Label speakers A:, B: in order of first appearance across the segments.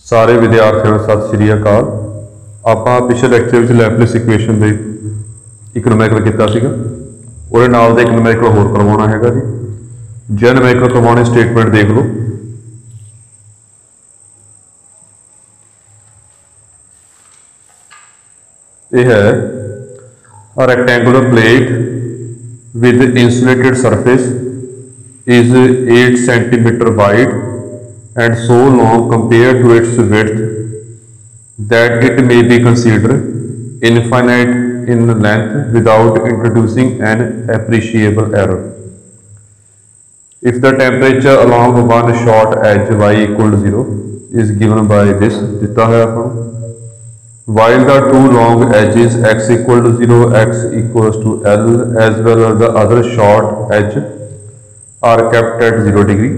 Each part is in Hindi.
A: सारे विद्यार्थियों को सत श्री अकाल। ਆਪਾਂ ਪਿਛਲੇ ਲੈਕਚਰ ਵਿੱਚ ਲੈਪਲੇਸ ਇਕੁਏਸ਼ਨ ਦੇ ਇੱਕ ਨੂਮੈਰੀਕਲ ਕੀਤਾ ਸੀਗਾ, ਉਹਦੇ ਨਾਲ ਦਾ ਇੱਕ ਨੂਮੈਰੀਕਲ ਹੋਰ ਕਰਵਾਉਣਾ ਹੈਗਾ ਜੀ। ਜੇ ਨੂਮੈਰੀਕਲ ਕਰਵਾਉਣੇ ਸਟੇਟਮੈਂਟ ਦੇਖ ਲਓ। ਇਹ ਹੈ a rectangular plate with insulated surface is 8 centimeter wide and so long compared to its width that it may be considered infinite in length without introducing an appreciable error. If the temperature along one short edge y equal to 0 is given by this, ਦਿੱਤਾ ਹੋਇਆ ਆਪਾਂ ਨੂੰ, while the two long edges x equal to 0, x equals to L as well as the other short edge are kept at 0 degree.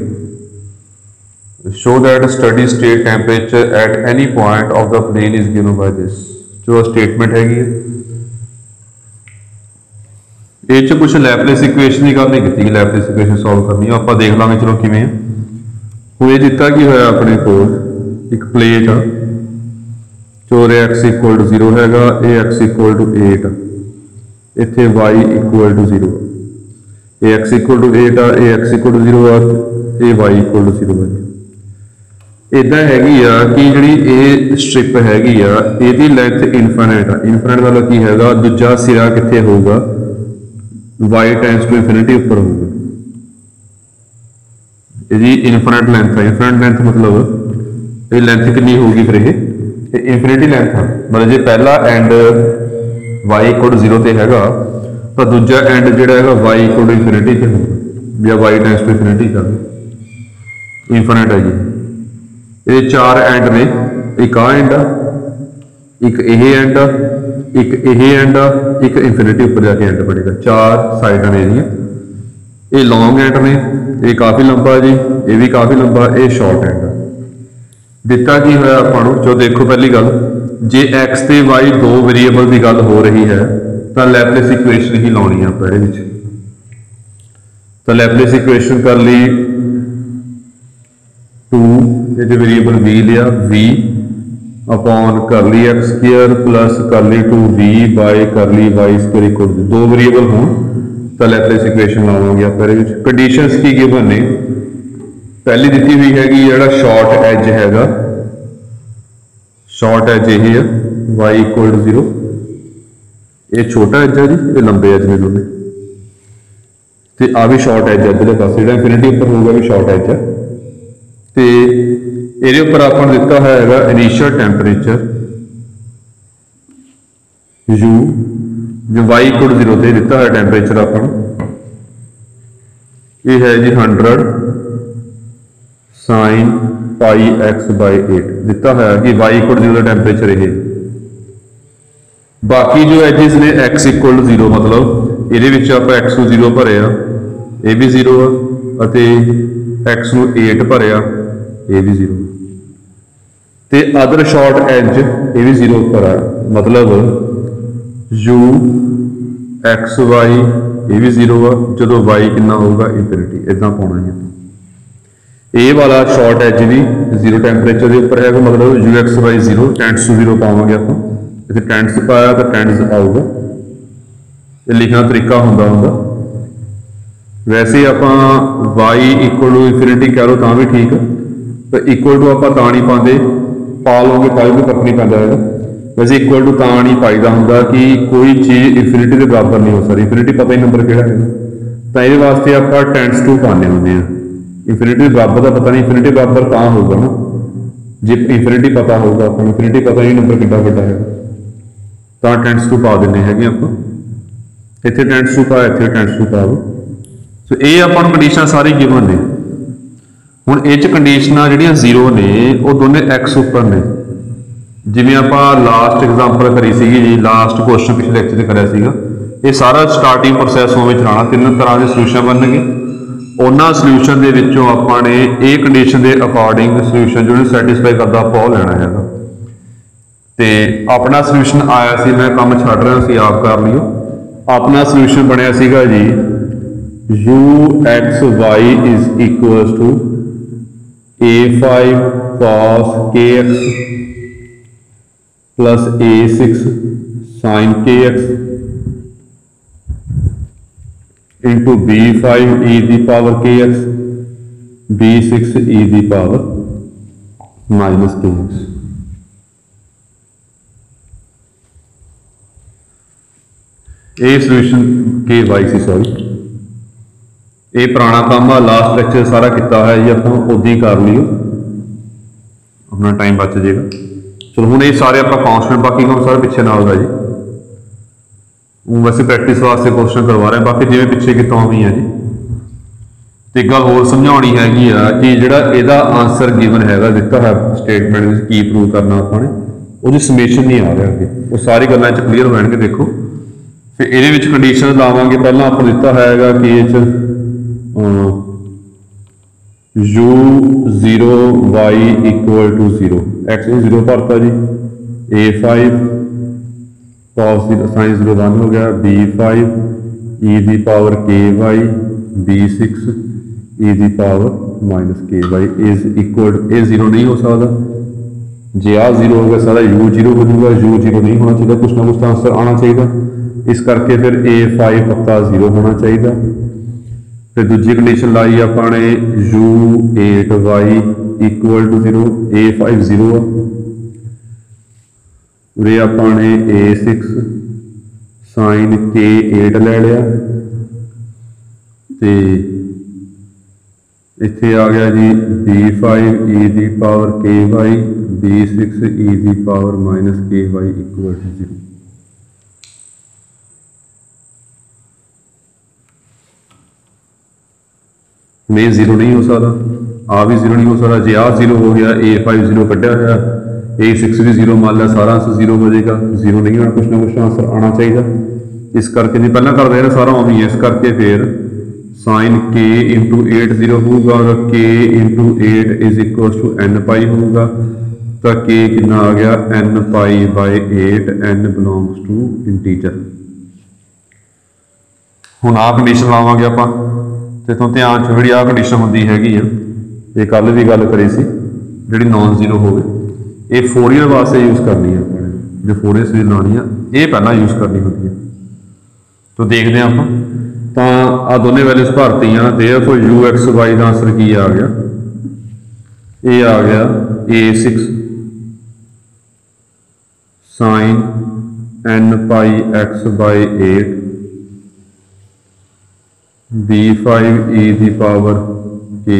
A: Show that steady state temperature at any point of the plane is given by this. जो statement हैगी है ਇਹ ਚ कुछ लैपलेस इक्वेशन की गल नहीं की, लैपलेस इक्वेशन सॉल्व करनी है आप देख लांगे चलो किवें। हुए दिता की होया अपने कोल एक प्लेट आ चोर x इक्वल टू 0 हैगा, ये x इक्वल टू 8 इत्थे y इक्वल टू 0, ये x इक्वल टू 8 आ, ये x इक्वल टू 0 आ, ये y इक्वल टू 0 है। इदा हैगी आ कि जिहड़ी ये स्ट्रिप हैगी आ इहदी लेंथ इनफिनिट आ। इनफिनिट वाला की हैगा दूजा सिरा कित्थे होगा y टेंड्स टू इनफिनिटी ऊपर होगा। इहदी इनफिनिट लेंथ है, इनफिनिट लेंथ मतलब ये लेंथ कितनी होगी फिर ये इनफिनिटी लेंथ है। मतलब जो पहला एंड y इक्वल टू 0 ते हैगा तो दूजा एंड जिहड़ा हैगा y इक्वल टू इनफिनिटी ते होगा या y टेंड्स टू इनफिनिटी कर इनफिनिट है जी। ये चार एंड ने, एक आ एंड एक यह एंड एक यह एंड एक इनफिनिटी उपर जाके एंड बनेगा। चार साइडां ने ये लॉन्ग एंड ने, ये काफ़ी लंबा जी, ये भी काफ़ी लंबा, ये शॉर्ट एंड दिता की होया आपां जो देखो पहली गल जे एक्स ते वाई दो वेरीएबल की गल हो रही है तो लैपलेस इक्वेशन ही लानी है पहले विच। तो लैपलेस इक्वेशन कर ली 2 ये वेरीएबल v लिया v अपॉन कर ली एक्स स्क्वायर प्लस कर ली 2v बाय कर ली वाई स्क्वायर इक्वल टू दो वेरीएबल हो तो लैपलेस इक्वेशन लावांगे आप पहले विच। कंडीशंस की गिवन ने पहली दी हुई हैगी जिहड़ा शॉर्ट एज हैगा, शॉर्ट एज यही है y इक्वल टू 0, ये छोटा एज है जी, ये लंबे एज ने दोनों ते आ भी शॉर्ट एज है इधर पास जिहड़ा इनफिनिटी ऊपर होगा भी शॉर्ट एज है। तो ये उपर आप दिता है इनिशियल टेंपरेचर u जो y इक्वल टू 0 से दिता है टेंपरेचर अपन ये है जी 100 sin पाई x बाई 8 दिता है कि y इक्वल टू 0 का टेंपरेचर ये। बाकी जो एजेस ने x इक्वल टू 0 मतलब ये आप x को 0 भरिया ये भी 0 आ, x को 8 भरिया ये भी 0 ते अदर शॉर्ट एज ये भी 0 पर है मतलब u x y ये भी 0 आ जो y कितना होगा इनफिनिटी इदा पाना है। ये वाला शॉर्ट एज भी 0 टेंपरेचर के उपर है मतलब u x y 0 tends to 0 पावे आप इतने टेंड्स पाया तो टेंड्स आऊगा। ये लिखना तरीका होंगे वैसे आप y इक्वल टू इनफिनिटी कह लो तो भी ठीक है, तो इक्वल टू आप नहीं पाते पा लोगे तो भी फर्क नहीं पैदा है। वैसे इक्वल टू नहीं पाईदा होंगे कि कोई चीज़ इनफिनिटी के बराबर नहीं हो सकती। इनफिनिटी पता ही नंबर किहड़ा है तो ये वास्ते आप टेंड्स टू पाने होंगे हैं। इनफिनिटी बराबर का पता नहीं, इनफिनिटी बराबर तो होगा ना जे इनफिनिटी पता होगा आप इनफिनिटी पता नहीं नंबर कितना बड़ा है तो टेंड्स टू पा देने हैं आप इतने टेंड्स टू पा इतने टेंड्स टू पा दो। सो ये अपन कंडीशन सारी गिवन ने। हुण ये कंडीशनां जिहड़ियां 0 ने वो दोनों एक्स उपर ने जिवें आपां लास्ट एग्जांपल करी सीगी जी, लास्ट क्वेश्चन पिछले लेक्चर करिया सीगा। ये सारा स्टार्टिंग प्रोसैस उवें चलाना, 3 तरह के सोल्यूशन बनणगे। उन्होंने सोल्यूशन के विचों आपां ने ये कंडीशन के अकॉर्डिंग सोल्यूशन जो सैटिस्फाई करता आप लेना है। तो अपना सोल्यूशन आया सी, मैं काम छड्ड रहा सी आप कर लियो। अपना सोल्यूशन बनया सीगा जी u x y is equal to a5 cos kx plus a6 sin kx into b5 e की पावर kx b6 e की पावर माइनस kx। ये सोल्यूशन के वाई सी सॉरी ये पुराना काम आ लास्ट लेक्चर सारा किया है जी आप उदा ही कर लियो अपना टाइम बच जाएगा। चलो हुण ये सारे आप कॉन्स्टेंट बाकी काम सारा पिछे नाल दा जी वैसे प्रैक्टिस वास्ते क्वेश्चन करवा रहे हैं बाकी जिवें पिछे कितों भी है जी। तो एक गल होर समझाउणी हैगी आ कि जिहड़ा इहदा आंसर गिवन हैगा दिता है स्टेटमेंट की प्रूव करना आपां ने वो समेशन नहीं आ रहा अगे वो सारी गल्लां च क्लीयर हो जाणगे। देखो फिर ये कंडीशन लावांगे पहला आपको दिता है कि u0 y equal to 0 x 0 भरता जी a5 cos 0 sin 0 1 हो गया b5 e की पावर ky b6 e की power minus ky is equal a 0 नहीं हो सकता जे आ 0 हो गया सारा u 0 हो जाएगा u 0 नहीं होना चाहिए कुछ ना कुछ तो आंसर आना चाहिए इस करके फिर a5 पक्का 0 होना चाहिए। फिर दूजी कंडीशन लाई अपने u8y इक्वल टू 0 a5 0 उरे अपने a6 sin k8 ले लिया ते इत्थे आ गया जी b5 e की पावर ky b6 e की power minus ky equal to 0। में 0 नहीं हो सकता आ भी 0 नहीं हो सकता जे आ 0 हो गया a5 0 कटिया हुआ a6 भी 0 मान लिया सारा आंसर 0 हो जाएगा 0 नहीं आना कुछ ना कुछ आंसर आना चाहिए। इस करके जी पहला कर रहे हैं सारा उम्मीद है इस करके फिर साइन k इंटू 8 0 होगा k into 8 is equal to n pi होगा तो k कितना आ गया n pi by 8 n belongs to integer. हुण आ कंडीशन लावांगे आपां ते तो ध्यान च जी आ कंडीशन होंदी हैगी ये कल भी गल करी सी जी नॉन जीरो हो ये फोरियर वास्ते यूज़ करनी है अपने जो फोरियर सीरीज लानी है ये पहला यूज़ करनी होती है। तो देखते हैं आप तो आ दोनों वैल्यूज भरती हैं तो यू एक्स वाई का आंसर की आ गया ये आ गया a6 sine n pi x by 8 b5 e की पावर ky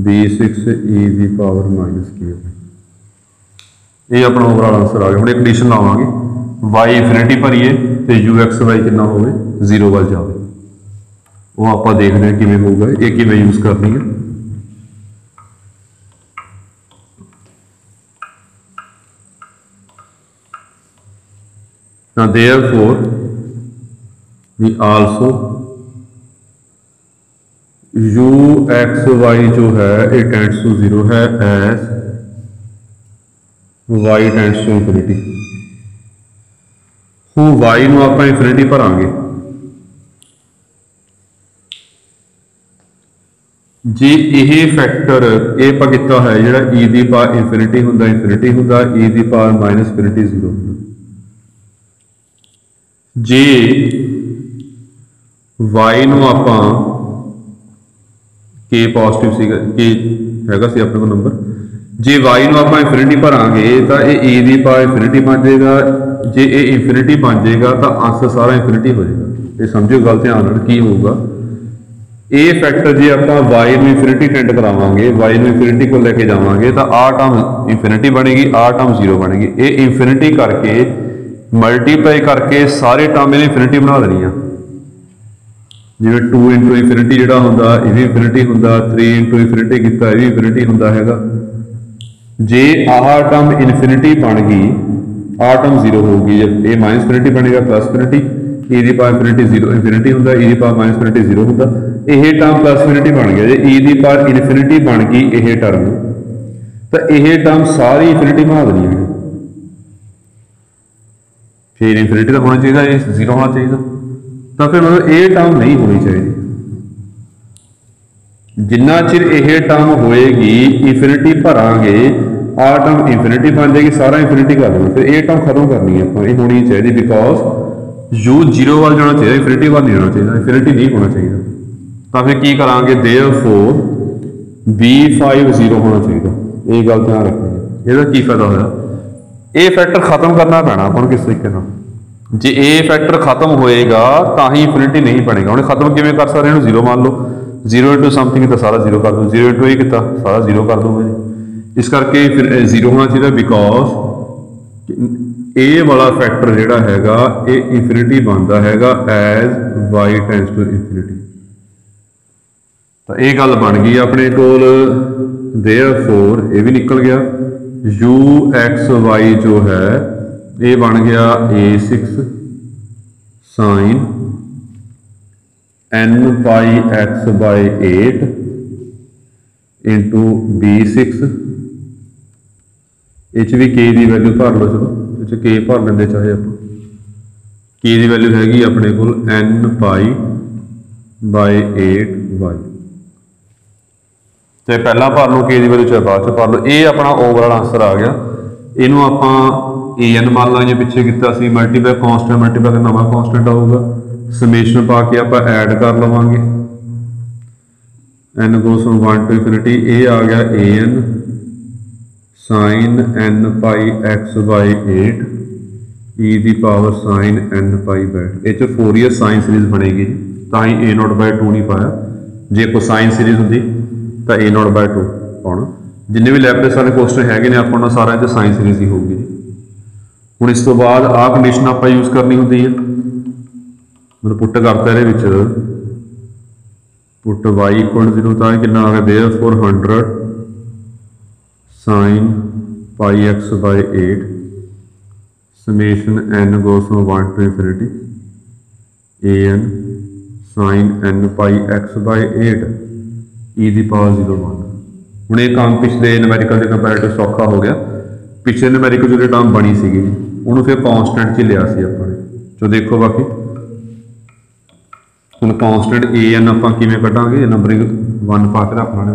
A: b6 e की पावर माइनस ky ये अपना ओवरऑल आंसर आ गया। हम एक कंडीशन लावांगे y इनफिनिटी भरीए तो यू एक्स वाई कितना हो 0 वाल जाए वो आप देखते हैं किमें होगा ये किमें यूज करनी है। Now therefore we also u x y जो है ये टेंड्स टू 0 है as y tends to infinity. हूँ y नूं आपां इनफिनिटी भरांगे जे यह फैक्टर ये आपां कीता है जिहड़ा e की पावर इनफिनिटी हुंदा e की पावर माइनस इनफिनिटी 0 हुंदा जे y नूं आपां के पॉजिटिव के हैगा सी अपने को नंबर जे y नूं आपां इनफिनिटी भरांगे तो ये e की पावर इनफिनिटी बन जाएगा जे ये इनफिनिटी बन जाएगा तो आंसर सारा इनफिनिटी हो जाएगा। ये समझो गल ध्यान नाल की होगा ये फैक्टर जे आपां y नूं इनफिनिटी टेंड करावांगे y नूं इनफिनिटी को लेके जावांगे तो आ टर्म इनफिनिटी बनेगी आ टर्म 0 बनेगी ये इनफिनिटी करके मल्टीप्लाई करके सारे टर्म इन्हें इनफिनिटी बना देनी है जिवें 2 इंटू इनफिनिटी जिहड़ा हुंदा ये भी इनफिनिटी हुंदा 3 इंटू इनफिनिटी कीता ये भी इनफिनिटी हुंदा हैगा। जे आह टर्म इनफिनिटी बन गई आ टर्म 0 होगी जब ये माइनस इनफिनिटी बनेगा प्लस इनफिनिटी e की पावर इनफिनिटी 0 इनफिनिटी हुंदा e की पावर माइनस इनफिनिटी 0 हुंदा यह टर्म प्लस इनफिनिटी बन गया जे e की पावर इनफिनिटी बन गई यह टर्म तो यह टर्म सारी इनफिनिटी बना देनी है फिर इनफिनिटी तो होना चाहिए ये 0 होना चाहिए तो फिर मतलब ये टर्म नहीं होनी चाहिए जिन्ना चिर यह टर्म होएगी इनफिनिटी भरांगे आ टर्म इनफिनिटी बन जाएगी, सारा इनफिनिटी कर देना, फिर ये टर्म खत्म करनी है ये होनी चाहिए बिकॉज यू जीरो वाल जाना चाहिए, इनफिनिटी वाल नहीं जाना चाहिए, इनफिनिटी नहीं होना चाहिए। तो फिर की करांगे देयरफॉर B5 0 होना चाहिए, ये गल ध्यान रखनी है। ਇਹਦਾ ਕੀ फायदा होया, ये फैक्टर खत्म करना पैना अपन किस तरीके ना, जे ए फैक्टर खत्म होएगा तो ही इनफिनिटी नहीं बनेगा। उन्हें खत्म किमें कर सकते हैं, जीरो मान लो, जीरो इंटू समथिंग तो सारा जीरो कर दो, जीरो इंटू ए किया सारा जीरो कर दूंगा जी। इस करके फिर जीरो होना चाहिए बिकॉज ए वाला फैक्टर जोड़ा हैगा ये इनफिनिटी बनता हैगा as y tends to infinity. तो ये गल बन गई अपने कोल, देयरफॉर ये भी निकल गया, यू एक्स वाई जो है ये बन गया A6 sine n pi x by 8 into B6, इस भी के की वैल्यू भर लो, चलो इस के भर लेंगे चाहे आप, के की वैल्यू हैगी अपने को n पाई बाई 8 वाई, चाहे पहला भर लो के की वैल्यू चाहे बाद भर लो। ये अपना ओवरऑल आंसर आ गया। इनू आप AN मान लाइए पिछे किया मल्टीप्लाई कॉन्सटेंट, मल्टीप्लाई नवा कॉन्सटेंट आऊगा, समेशन पा के आप ऐड कर लवेंगे, n goes from 1 to infinity, ये आ गया AN sine n pi x by 8 e the power sine n pi by 8। ये फोरियर साइन सीरीज बनेगी, तो ही A0/2 नहीं पाया, जे कोई साइन सीरीज होंगी तो A0/2 पाना। जिन्हें भी लैपलेस वाले क्वेश्चन है ने अपना सारे साइन सीरीज ही होगी। हुण इस तो बाद आ कंडीशन आप यूज करनी होंगी है, मतलब पुट करता है पुट y इक्वल 0, तो कि आ गया therefore 100 sine pi x by 8 summation n goes from 1 to infinity AN sine n pi x by 8 e the power 0/1। हुण ये काम पिछले न्यूमेरिकल के कंपैरेटिव सौखा हो गया। पिछले न्यूमेरिकल जो टर्म बनी सी उन्होंने फिर कॉन्सटेंट च लिया अपने, तो देखो बाकी हम कॉन्सटेंट AN आप किमें कटांगे, नंबरिंग 1 पा के रख लेना।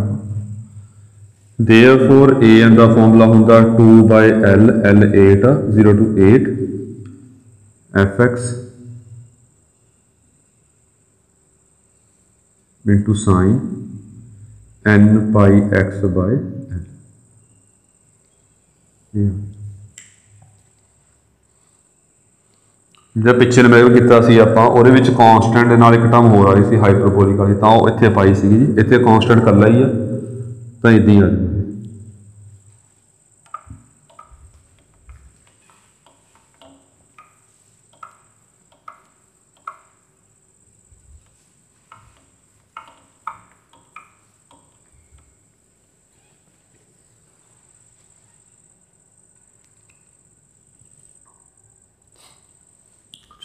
A: देयरफॉर AN का फॉर्मूला होंगे 2/L, L 8 0 to 8 fx into sine n pi x by L। जब पिछले नंबर किया आप कॉन्सटेंट एक टर्म हो रही थी हाइपरबोलिक वाली, तो इतने पाई सी जी, इतने कॉन्सटेंट कर ली है तो इदा ही आ जाए।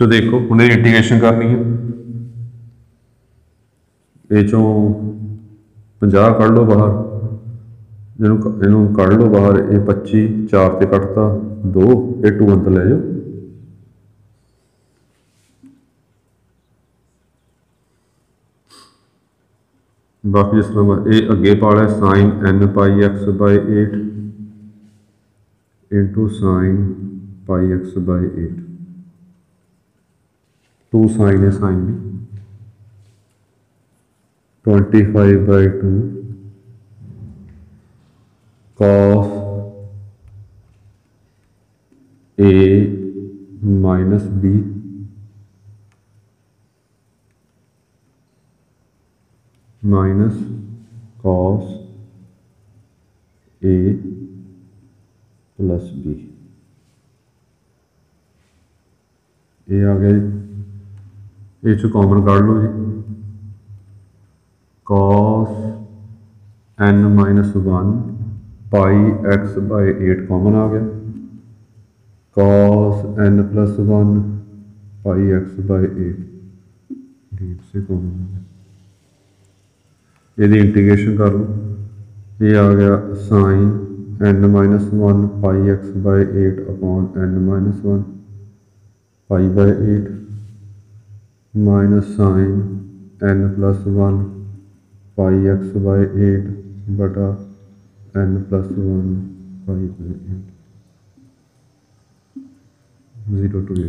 A: तो देखो उन्हें इंटीग्रेशन करनी है, ये चो 50 कढ़ लो बाहर, इनू कढ़ लो बाहर, ये 25 4 से कटता 2, ये 2 अंदर ले जाओ। बाकी जिस तरह ये अगे पा लिया sine n pi x by 8 into sine pi x by 8, 2 sine है, साइन भी 25/2 cos A minus B minus cos A plus B। ये आ गया जी, ये चो कॉमन काढ़ लो जी, cos n minus 1 pi x by 8 common आ गया, cos n plus 1 pi x by 8 से कॉमन आ गया। यदि इंटीग्रेशन कर लो, ये आ गया sine n minus 1 pi x by 8 upon n minus 1 pi by 8 minus sine n plus 1 pi x by 8 बटा n plus 1 pi by 8 0 to 8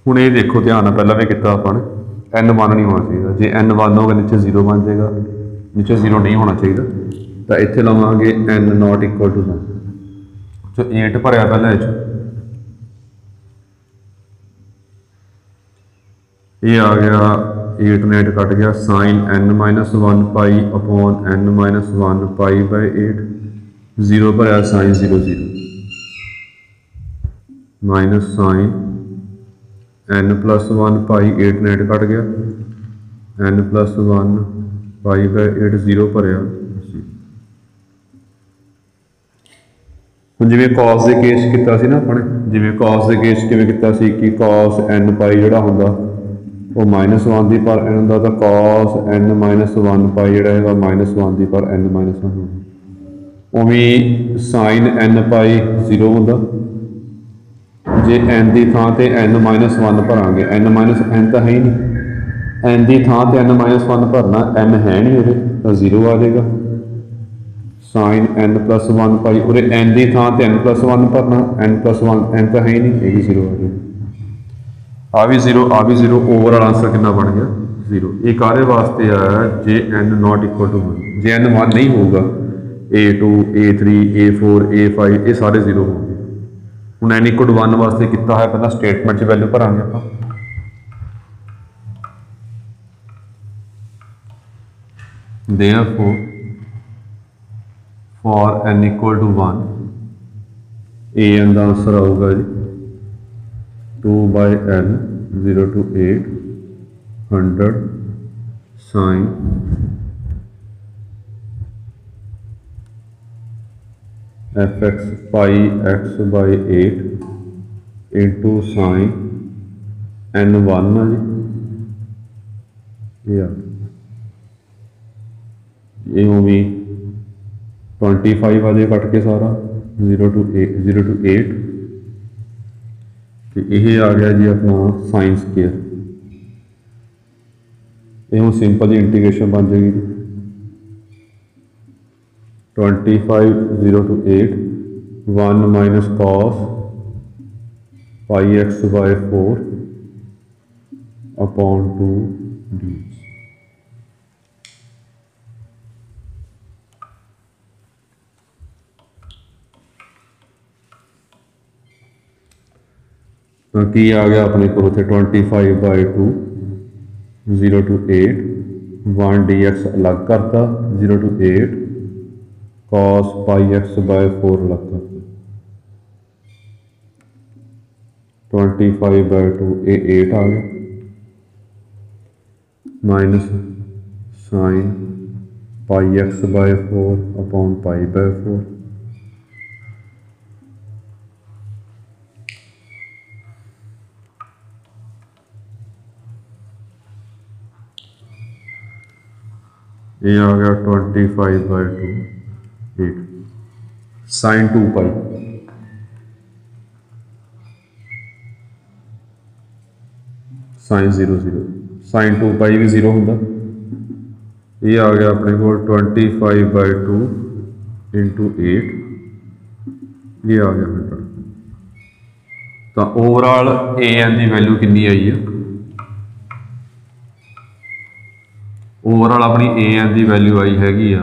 A: ਹੁਣ ਇਹ ਦੇਖੋ ध्यान ਨਾਲ ਪਹਿਲਾਂ भी किया अपन n 1 नहीं होना चाहिए जे n 1 होगा नीचे 0 बन जाएगा नीचे 0 नहीं होना चाहिए तो इत्थे लवांगे n नॉट इक्वल टू 1 जो 8 भरया पहले ये आ गया 8 ने 8 कट गया sine n minus 1 pi upon n minus 1 pi by 8 0 भरया sine 0 0 minus sine n plus 1 pi 8 ने 8 कट गया n प्लस 1 पाई बाय 8 0 भरया ਹੁਣ ਜਿਵੇਂ cos ਦੇ ਕੇਸ ਕੀਤਾ ਸੀ ਨਾ ਆਪਣੇ ਜਿਵੇਂ cos ਦੇ ਕੇਸ ਕਿਵੇਂ ਕੀਤਾ ਸੀ ਕਿ cos n ਪਾਈ ਜਿਹੜਾ ਹੁੰਦਾ ਉਹ -1 ਦੀ ਪਰ n ਹੁੰਦਾ ਤਾਂ cos n - 1 ਪਾਈ ਜਿਹੜਾ ਹੈਗਾ -1 ਦੀ ਪਰ n - 1 ਹੁੰਦਾ ਉਵੇਂ sin n ਪਾਈ 0 ਹੁੰਦਾ जे n की थां ते n -1 भरांगे n n तो है ही नहीं n की थां ते n -1 भरना n है नहीं उरे तो 0 आ जाएगा साइन n प्लस 1 पाई उरे n की थां ते n प्लस 1 भरना n प्लस 1 n तो है ही नहीं ये भी 0 आ जाएगा आ भी 0 ओवरऑल आंसर कितना बन गया 0 ये कारे वास्ते आया जे n नॉट इक्वल टू 1 जे n 1 नहीं होगा A2 A3 A4 A5 ये सारे 0 होंगे ਹੁਣ n इक्वल टू 1 वास्ते किया है पहला स्टेटमेंट वैल्यू भरांगे आप therefore for n equal to 1 an का आंसर आऊगा जी 2 by n 0 to 8 100 sin fx पाई x by 8 into sine n 1 है जी ये भी 25 आ जाए कट के सारा 0 to 8 तो यही आ गया जी अपना साइन स्केयर ये हूँ सिंपल जी इंटीग्रेशन बन जाएगी जी 25 0 to 8 1 minus cos pi x by 4 upon 2 dx तो की आ गया अपने को 25 by 2 0 to 8 1 dx अलग करता 0 to 8 cos pi x by 4 अलग करता 25 by 2 ये 8 आ गया minus sine pi x by 4 upon pi by 4 ये आ गया 25 by 2 8 sine 2 pi sine 0 0 sine 2 pi भी 0 होंगे ये आ गया अपने को 25 by 2 इंटू 8 ये आ गया 100 तो ओवरऑल ए एन की वैल्यू कितनी आई है ओवरऑल अपनी ए एन की वैल्यू आई हैगी आ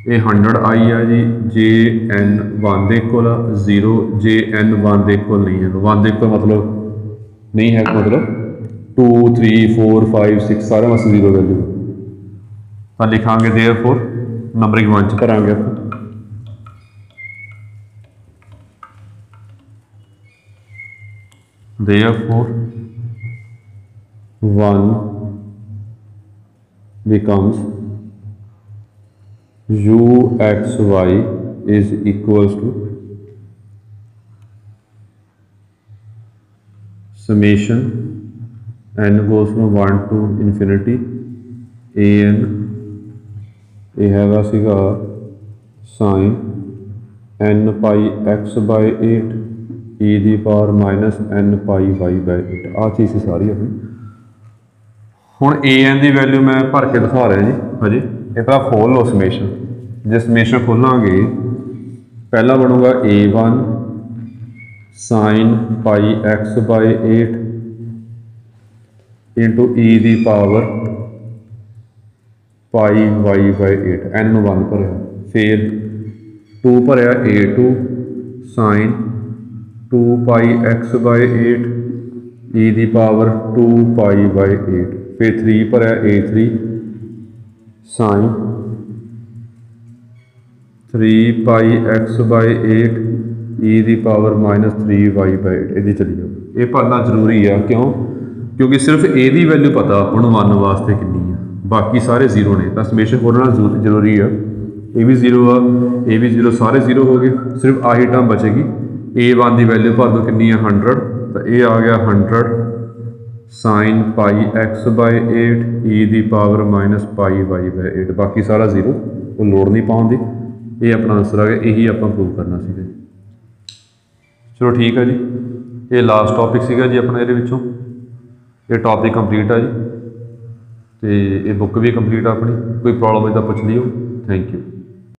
A: ये 100 आई है जी जे एन 1 के इक्वल 0 जे एन 1 के इक्वल नहीं है 1 के इक्वल मतलब नहीं है मतलब 2 3 4 5 6 सारे वास्ते 0 वैल्यू तो लिखांगे देयरफॉर नंबरिंग 1 च करांगे आप therefore 1 becomes uxy is equals to summation n goes from 1 to infinity an ये हैगा सीगा sine n pi x by 8 e ਦੀ power minus n pi y by 8 ਆਹ ਚੀਜ਼ ਸੀ ਸਾਰੀ ਆਪਣੀ। ਹੁਣ an ਦੀ ਵੈਲਿਊ ਮੈਂ ਭਰ ਕੇ ਦਿਖਾ ਰਿਹਾ ਜੀ ਹਜੇ। ਇਹ ਤਾਂ ਖੋਲ ਲਓ ਸਮੇਸ਼ਨ। ਜੇ ਸਮੇਸ਼ਨ ਖੋਲਾਂਗੇ ਪਹਿਲਾ ਬਣੂਗਾ a1 sine pi x by 8 into e ਦੀ power pi y by 8 n 1 भरिया, फिर 2 भरिया a2 sine 2 pi x by 8 e ਦੀ पावर 2 पाई बाय 8, फिर 3 भरिया a3 sine 3 pi x by 8 e ਦੀ पावर माइनस 3 y बाय 8। ਇਹਦੀ चली जाओ, ये भरना जरूरी है। क्यों? क्योंकि सिर्फ ए दी वैल्यू पता हम 1 वास्ते कितनी है, बाकी सारे जीरो ने, तो समेशन खोलना जरूरी है। ए भी जीरो आ, ए भी जीरो, सारे जीरो हो गए, सिर्फ आही टर्म बचेगी। a1 की वैल्यू भर दो कितनी है 100, तो ये आ गया 100 sine pi x by 8 e की power minus pi y by 8, बाकी सारा जीरो, कोई लोड़ नहीं पाने की। ये अपना आंसर आ गया, यही आप प्रूव करना सीगा। चलो ठीक है जी, ये लास्ट टॉपिक सीगा जी अपना ये विचों। ये टॉपिक कंप्लीट है जी, तो ये बुक भी कंप्लीट है अपनी। कोई प्रॉब्लम है तो पूछ लियो। Thank you.